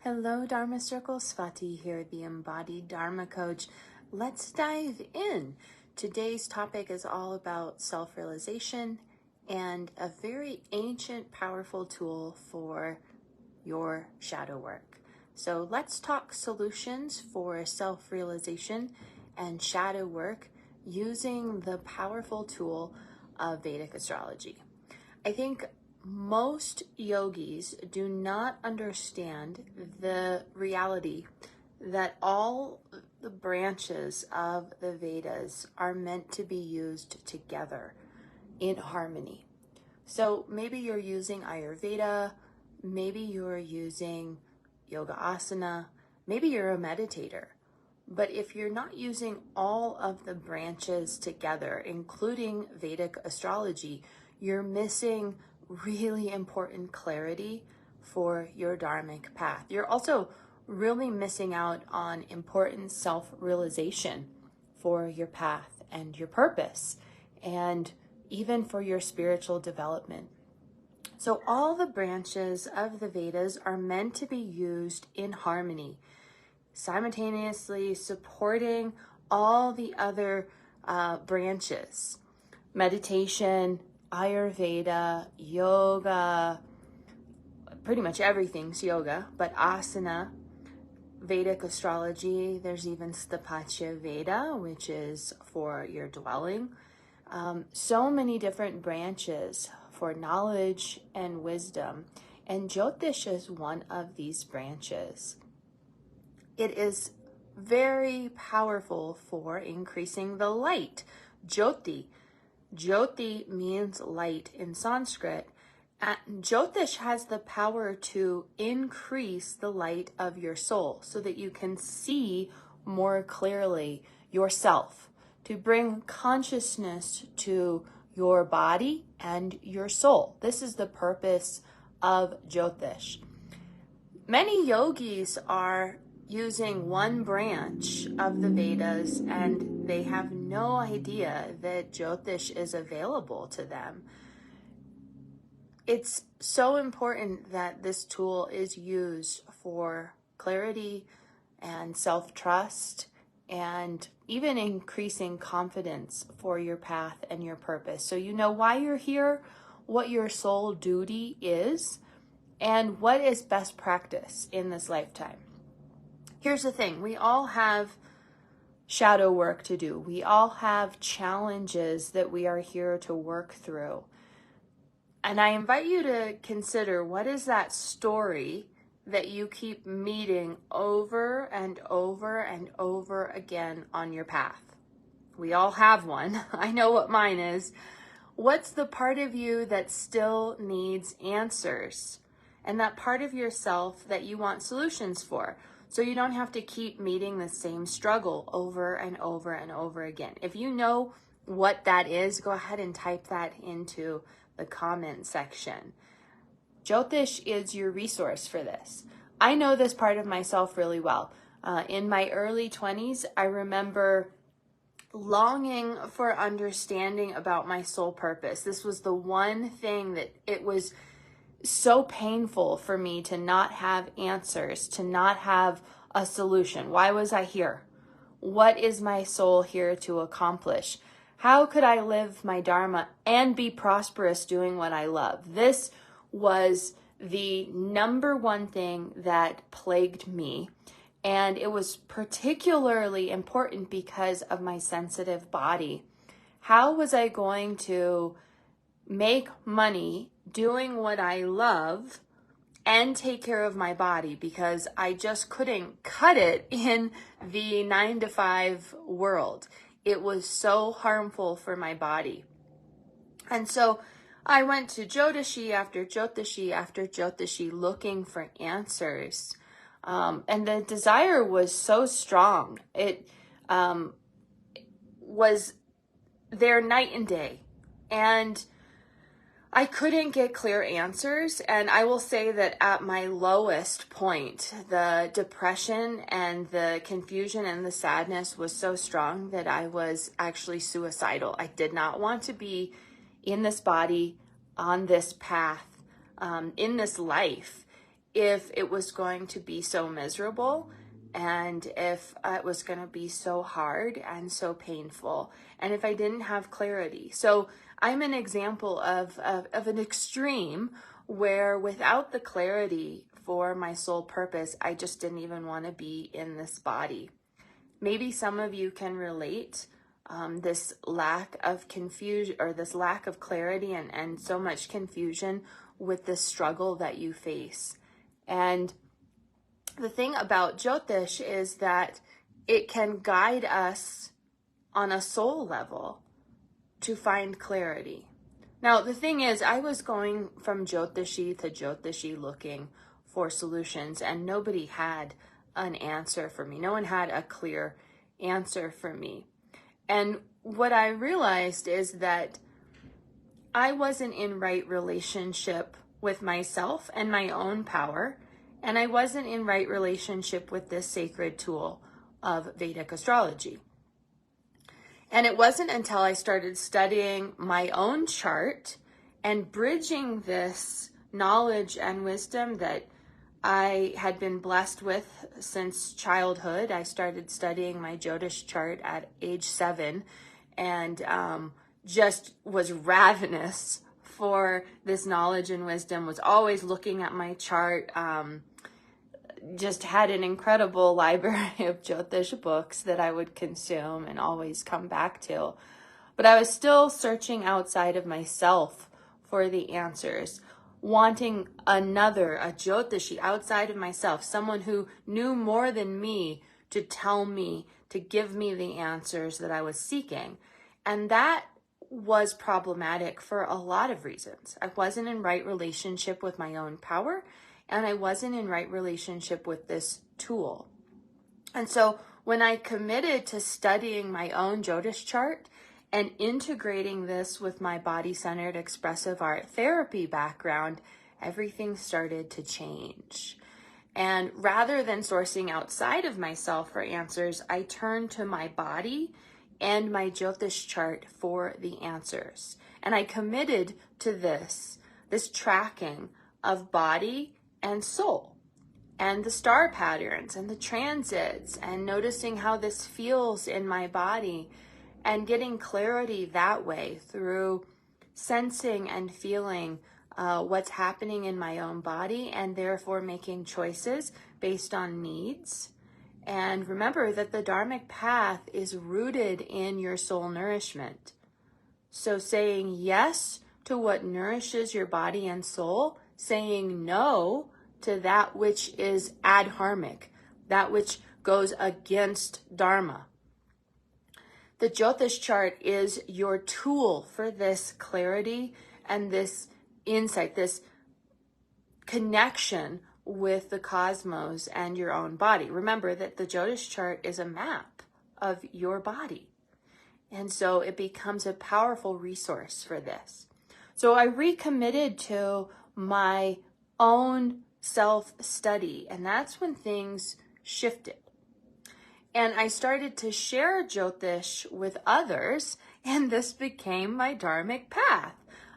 Hello, Dharma Circle. Swati here, the Embodied Dharma Coach. Let's dive in. Today's topic is all about self-realization and a very ancient, powerful tool for your shadow work. So let's talk solutions for self-realization and shadow work using the powerful tool of Vedic astrology. I think most yogis do not understand the reality that all the branches of the Vedas are meant to be used together in harmony. So maybe you're using Ayurveda, maybe you're using yoga asana, maybe you're a meditator. But if you're not using all of the branches together, including Vedic astrology, you're missing really important clarity for your dharmic path. You're also really missing out on important self-realization for your path and your purpose, and even for your spiritual development. So all the branches of the Vedas are meant to be used in harmony, simultaneously supporting all the other branches. Meditation, Ayurveda, yoga, pretty much everything's yoga, but asana, Vedic astrology, there's even Sthapatya Veda, which is for your dwelling. So many different branches for knowledge and wisdom, and Jyotish is one of these branches. It is very powerful for increasing the light, Jyoti. Jyoti means light in Sanskrit. Jyotish has the power to increase the light of your soul so that you can see more clearly yourself, to bring consciousness to your body and your soul. This is the purpose of Jyotish. Many yogis are using one branch of the Vedas and they have no idea that Jyotish is available to them. It's so important that this tool is used for clarity and self-trust and even increasing confidence for your path and your purpose. So you know why you're here, what your soul duty is, and what is best practice in this lifetime. Here's the thing, we all have shadow work to do. We all have challenges that we are here to work through. And I invite you to consider, what is that story that you keep meeting over and over and over again on your path? We all have one. I know what mine is. What's the part of you that still needs answers? And that part of yourself that you want solutions for, so you don't have to keep meeting the same struggle over and over and over again. If you know what that is, go ahead and type that into the comment section. Jyotish is your resource for this. I know this part of myself really well. In my early 20s, I remember longing for understanding about my soul purpose. This was the one thing that it was so painful for me to not have answers, to not have a solution. Why was I here? What is my soul here to accomplish? How could I live my Dharma and be prosperous doing what I love? This was the number one thing that plagued me. And it was particularly important because of my sensitive body. How was I going to make money doing what I love and take care of my body, because I just couldn't cut it in the 9-to-5 world. It was so harmful for my body. And so I went to Jyotishi after Jyotishi after Jyotishi looking for answers. And the desire was so strong. It was there night and day. And I couldn't get clear answers, and I will say that at my lowest point, the depression and the confusion and the sadness was so strong that I was actually suicidal. I did not want to be in this body, on this path, in this life. if it was going to be so miserable, and if it was going to be so hard and so painful, and if I didn't have clarity. So I'm an example of an extreme where without the clarity for my soul purpose, I just didn't even want to be in this body. Maybe some of you can relate this lack of confusion, or this lack of clarity, and so much confusion with the struggle that you face. And the thing about Jyotish is that it can guide us on a soul level to find clarity. Now, the thing is, I was going from Jyotishi to Jyotishi looking for solutions, and nobody had an answer for me. No one had a clear answer for me. And what I realized is that I wasn't in right relationship with myself and my own power, and I wasn't in right relationship with this sacred tool of Vedic astrology. And it wasn't until I started studying my own chart and bridging this knowledge and wisdom that I had been blessed with since childhood. I started studying my Jyotish chart at age 7, and just was ravenous for this knowledge and wisdom, was always looking at my chart, just had an incredible library of Jyotish books that I would consume and always come back to. But I was still searching outside of myself for the answers, wanting a Jyotishi outside of myself, someone who knew more than me to tell me, to give me the answers that I was seeking. And that was problematic for a lot of reasons. I wasn't in right relationship with my own power, and I wasn't in right relationship with this tool. And so when I committed to studying my own Jyotish chart and integrating this with my body-centered expressive art therapy background, everything started to change. And rather than sourcing outside of myself for answers, I turned to my body and my Jyotish chart for the answers. And I committed to this tracking of body and soul, and the star patterns and the transits, and noticing how this feels in my body, and getting clarity that way through sensing and feeling what's happening in my own body, and therefore making choices based on needs. And remember that the Dharmic path is rooted in your soul nourishment. So saying yes to what nourishes your body and soul, saying no to that which is adharmic, that which goes against Dharma. The Jyotish chart is your tool for this clarity and this insight, this connection with the cosmos and your own body. Remember that the Jyotish chart is a map of your body. And so it becomes a powerful resource for this. So I recommitted to my own self-study, and that's when things shifted. And I started to share Jyotish with others, and this became my Dharmic path.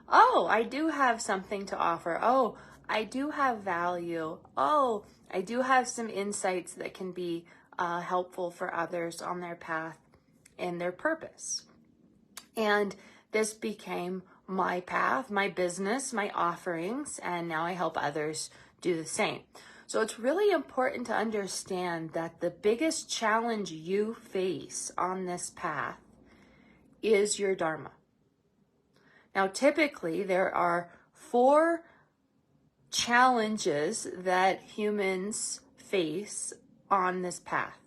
Oh, I do have something to offer. Oh, I do have value. Oh, I do have some insights that can be helpful for others on their path and their purpose. And this became my path, my business, my offerings, and now I help others do the same. So it's really important to understand that the biggest challenge you face on this path is your Dharma. Now, typically, there are 4 challenges that humans face on this path.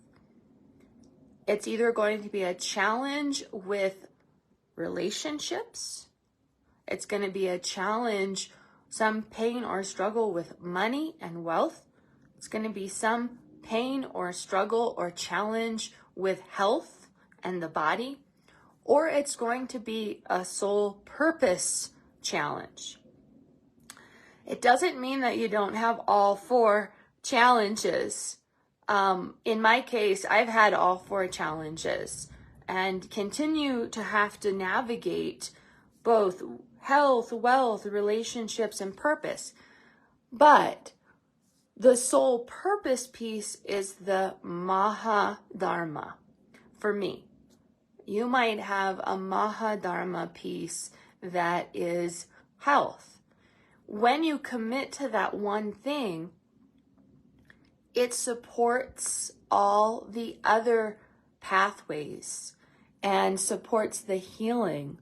It's either going to be a challenge with relationships, it's going to be a challenge, some pain or struggle with money and wealth, it's going to be some pain or struggle or challenge with health and the body, or it's going to be a soul purpose challenge. It doesn't mean that you don't have all 4 challenges. In my case, I've had all 4 challenges and continue to have to navigate both health, wealth, relationships, and purpose. But The soul purpose piece is the Mahadharma for me. You might have a Mahadharma piece that is health. When you commit to that one thing, it supports all the other pathways and supports the healing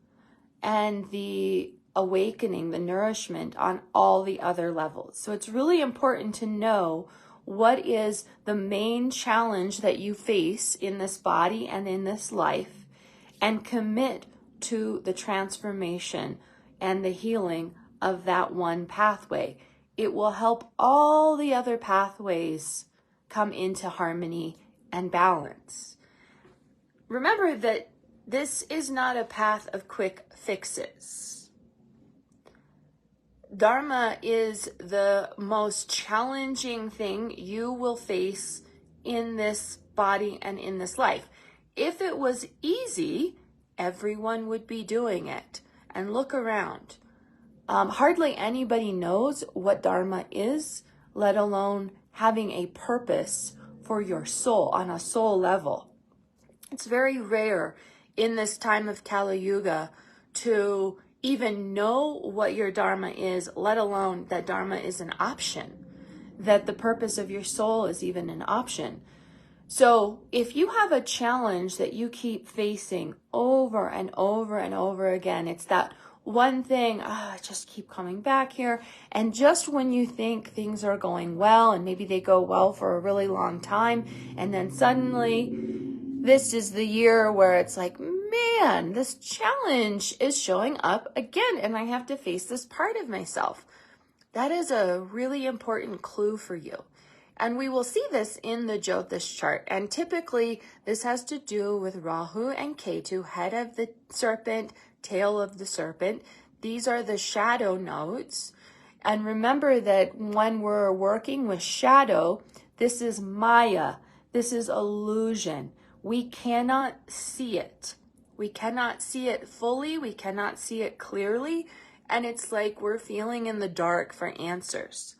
and the awakening, the nourishment on all the other levels. So it's really important to know what is the main challenge that you face in this body and in this life, and commit to the transformation and the healing of that one pathway. It will help all the other pathways come into harmony and balance. Remember that this is not a path of quick fixes. Dharma is the most challenging thing you will face in this body and in this life. If it was easy, everyone would be doing it. And look around. Hardly anybody knows what Dharma is, let alone having a purpose for your soul on a soul level. It's very rare in this time of Kali Yuga to even know what your Dharma is, let alone that Dharma is an option, that the purpose of your soul is even an option. So if you have a challenge that you keep facing over and over and over again, it's that one thing, I just keep coming back here. And just when you think things are going well, and maybe they go well for a really long time, and then suddenly this is the year where it's like, man, this challenge is showing up again, and I have to face this part of myself. That is a really important clue for you. And we will see this in the Jyotish chart. And typically, this has to do with Rahu and Ketu, head of the serpent, tail of the serpent. These are the shadow nodes. And remember that when we're working with shadow, this is Maya. This is illusion. We cannot see it. We cannot see it fully. We cannot see it clearly. And it's like we're feeling in the dark for answers.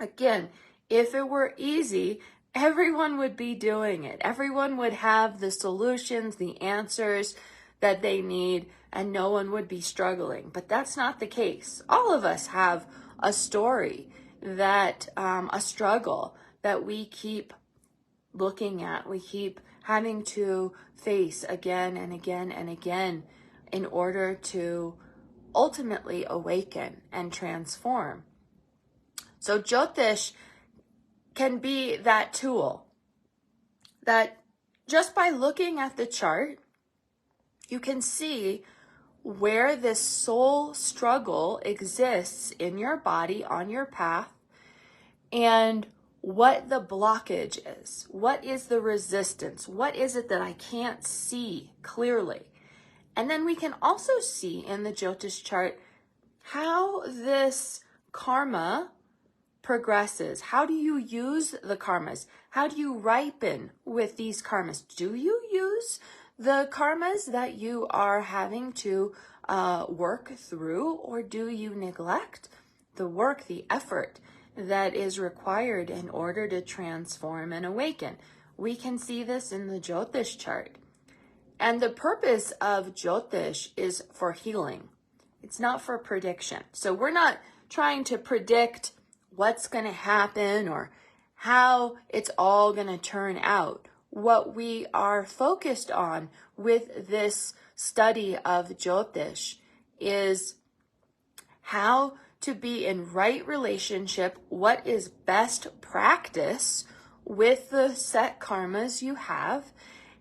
Again, if it were easy, everyone would be doing it. Everyone would have the solutions, the answers that they need, and no one would be struggling. But that's not the case. All of us have a story that, a struggle that we keep looking at. We keep having to face again and again and again in order to ultimately awaken and transform. So Jyotish can be that tool that just by looking at the chart, you can see where this soul struggle exists in your body, on your path, and what the blockage is. What is the resistance? What is it that I can't see clearly? And then we can also see in the Jyotish chart how this karma progresses. How do you use the karmas? How do you ripen with these karmas? Do you use the karmas that you are having to work through, or do you neglect the work, the effort that is required in order to transform and awaken? We can see this in the Jyotish chart. And the purpose of Jyotish is for healing. It's not for prediction. So we're not trying to predict what's going to happen or how it's all going to turn out. What we are focused on with this study of Jyotish is how to be in right relationship, what is best practice with the set karmas you have.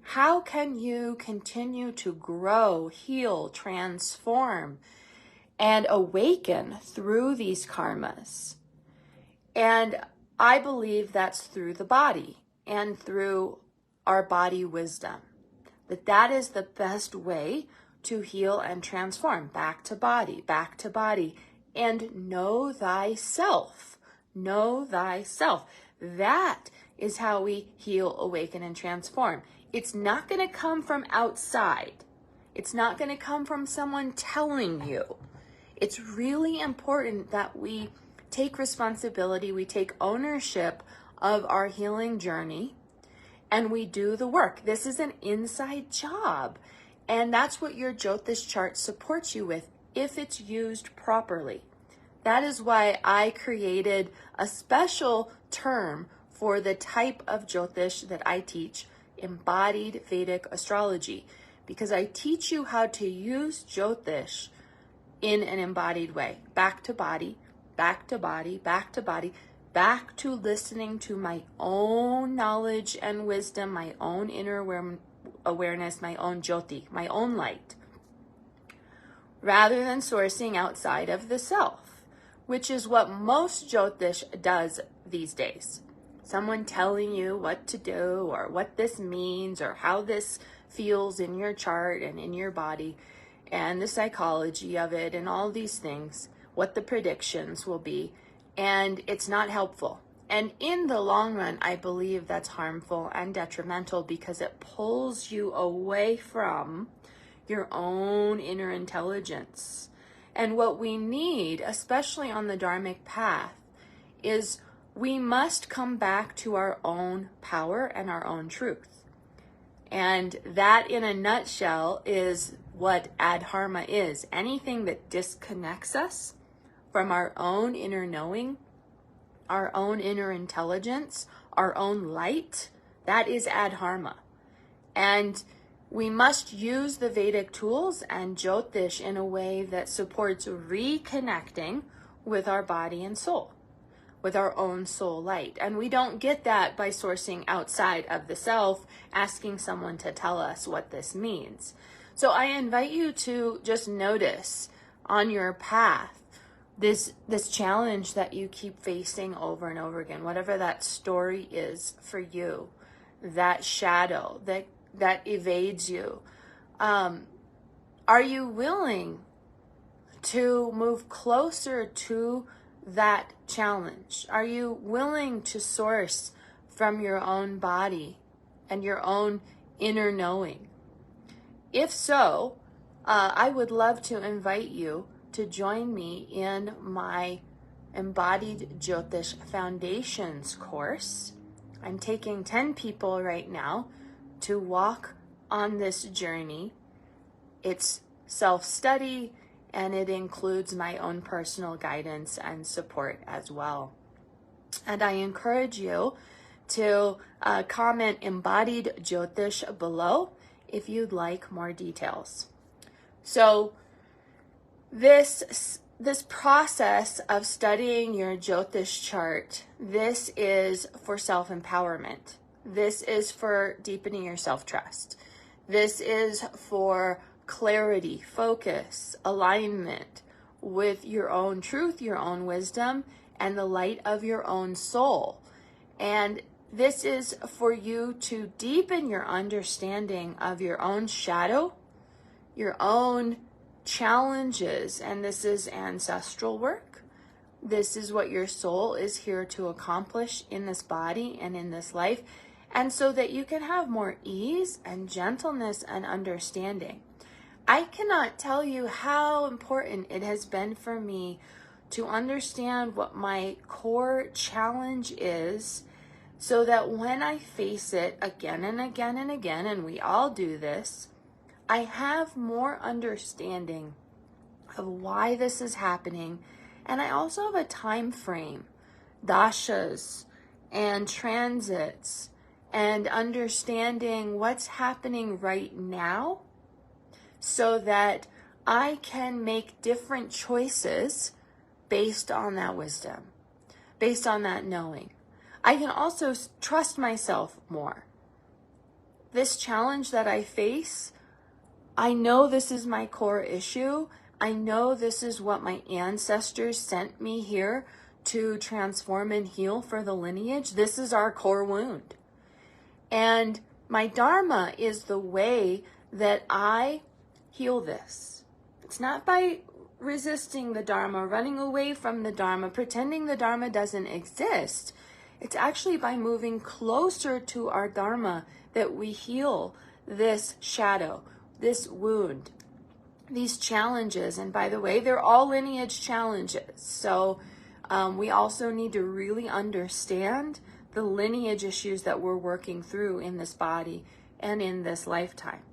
How can you continue to grow, heal, transform, and awaken through these karmas? And I believe that's through the body and through our body wisdom. That is the best way to heal and transform. Back to body, and know thyself. Know thyself. That is how we heal, awaken, and transform. It's not going to come from outside. It's not going to come from someone telling you. It's really important that we take responsibility, we take ownership of our healing journey, and we do the work. This is an inside job. And that's what your Jyotish chart supports you with if it's used properly. That is why I created a special term for the type of Jyotish that I teach, Embodied Vedic Astrology, because I teach you how to use Jyotish in an embodied way. Back to body, back to body, back to body, back to listening to my own knowledge and wisdom, my own inner awareness, my own Jyoti, my own light, rather than sourcing outside of the self, which is what most Jyotish does these days. Someone telling you what to do or what this means or how this feels in your chart and in your body and the psychology of it and all these things, what the predictions will be, and it's not helpful. And in the long run, I believe that's harmful and detrimental because it pulls you away from your own inner intelligence. And what we need, especially on the Dharmic path, is we must come back to our own power and our own truth. And that, in a nutshell, is what Dharma is. Anything that disconnects us from our own inner knowing, our own inner intelligence, our own light, that is Dharma. And we must use the Vedic tools and Jyotish in a way that supports reconnecting with our body and soul, with our own soul light. And we don't get that by sourcing outside of the self, asking someone to tell us what this means. So I invite you to just notice on your path this challenge that you keep facing over and over again, whatever that story is for you, that shadow that evades you. Are you willing to move closer to that challenge? Are you willing to source from your own body and your own inner knowing? If so, I would love to invite you to join me in my Embodied Jyotish Foundations course. I'm taking 10 people right now to walk on this journey. It's self-study, and it includes my own personal guidance and support as well. And I encourage you to comment Embodied Jyotish below if you'd like more details. So this process of studying your Jyotish chart, this is for self-empowerment. This is for deepening your self-trust. This is for clarity, focus, alignment with your own truth, your own wisdom, and the light of your own soul. And this is for you to deepen your understanding of your own shadow, your own challenges, and this is ancestral work. This is what your soul is here to accomplish in this body and in this life, and so that you can have more ease and gentleness and understanding. I cannot tell you how important it has been for me to understand what my core challenge is, so that when I face it again and again and again, and we all do this, I have more understanding of why this is happening. And I also have a time frame, dashas and transits, and understanding what's happening right now so that I can make different choices based on that wisdom, based on that knowing. I can also trust myself more. This challenge that I face, I know this is my core issue. I know this is what my ancestors sent me here to transform and heal for the lineage. This is our core wound. And my Dharma is the way that I heal this. It's not by resisting the Dharma, running away from the Dharma, pretending the Dharma doesn't exist. It's actually by moving closer to our Dharma that we heal this shadow, this wound, these challenges. And by the way, they're all lineage challenges. So We also need to really understand the lineage issues that we're working through in this body and in this lifetime.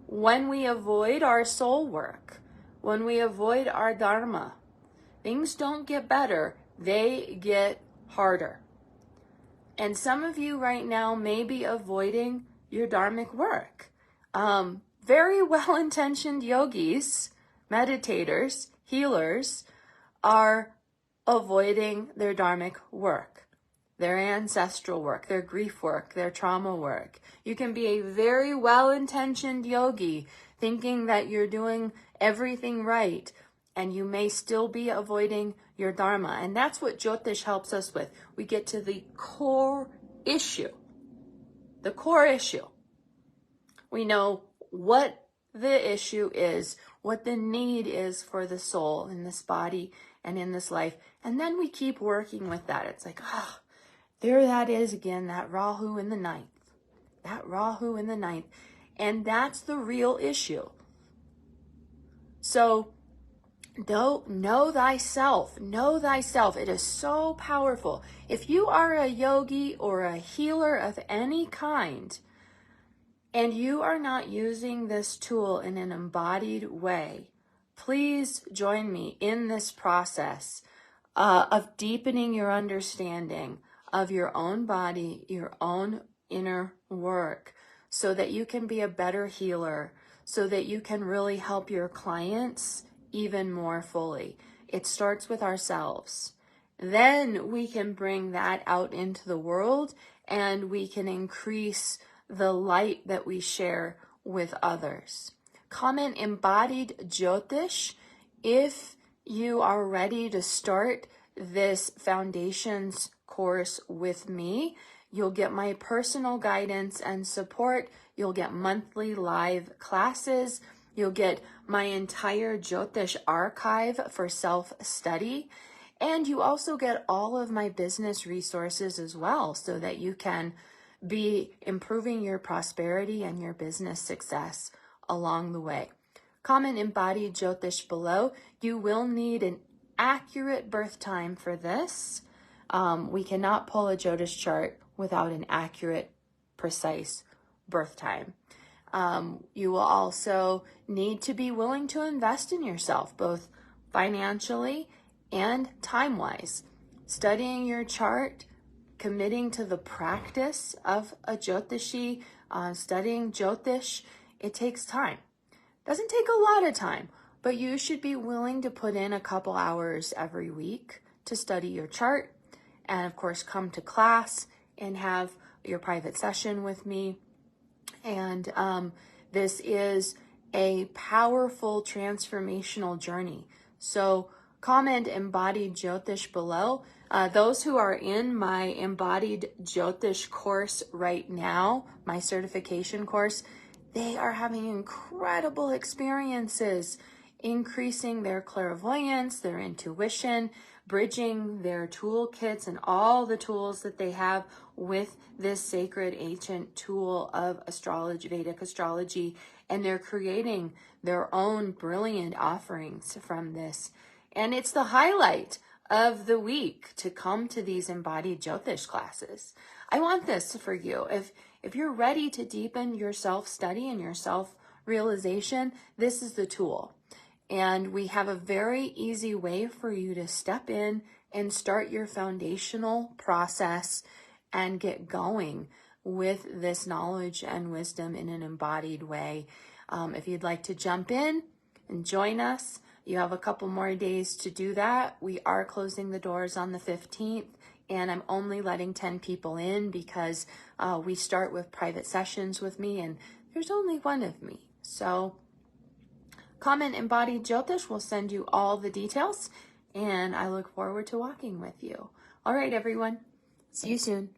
When we avoid our soul work, when we avoid our Dharma, things don't get better, they get harder. And some of you right now may be avoiding your Dharmic work. Very well-intentioned yogis, meditators, healers are avoiding their Dharmic work, their ancestral work, their grief work, their trauma work. You can be a very well-intentioned yogi thinking that you're doing everything right, and you may still be avoiding your Dharma. And that's what Jyotish helps us with. We get to the core issue. The core issue. We know what the issue is, what the need is for the soul in this body and in this life. And then we keep working with that. It's like, there that is again, that Rahu in the ninth. That Rahu in the ninth. And that's the real issue. So, know thyself. Know thyself. It is so powerful. If you are a yogi or a healer of any kind, and you are not using this tool in an embodied way, please join me in this process of deepening your understanding of your own body, your own inner work, so that you can be a better healer, so that you can really help your clients even more fully. It starts with ourselves. Then we can bring that out into the world, and we can increase the light that we share with others. Comment Embodied Jyotish if you are ready to start this foundations course with me. You'll get my personal guidance and support. You'll get monthly live classes. You'll get my entire Jyotish archive for self-study. And you also get all of my business resources as well, so that you can be improving your prosperity and your business success along the way. Comment Embodied Jyotish below. You will need an accurate birth time for this. We cannot pull a Jyotish chart without an accurate, precise birth time. You will also need to be willing to invest in yourself, both financially and time-wise. Studying your chart, committing to the practice of a Jyotishi, studying Jyotish, it takes time. Doesn't take a lot of time, but you should be willing to put in a couple hours every week to study your chart, and of course come to class and have your private session with me. And this is a powerful transformational journey. So comment Embodied Jyotish below. Those who are in my Embodied Jyotish course right now, my certification course, they are having incredible experiences, increasing their clairvoyance, their intuition, bridging their toolkits and all the tools that they have with this sacred ancient tool of astrology, Vedic astrology, and they're creating their own brilliant offerings from this. And it's the highlight of the week to come to these Embodied Jyotish classes. I want this for you. If you're ready to deepen your self-study and your self-realization, this is the tool. And we have a very easy way for you to step in and start your foundational process and get going with this knowledge and wisdom in an embodied way. If you'd like to jump in and join us, you have a couple more days to do that. We are closing the doors on the 15th, and I'm only letting 10 people in because we start with private sessions with me, and there's only one of me. So comment Embodied Jyotish. We'll send you all the details, and I look forward to walking with you. All right, everyone. See you soon.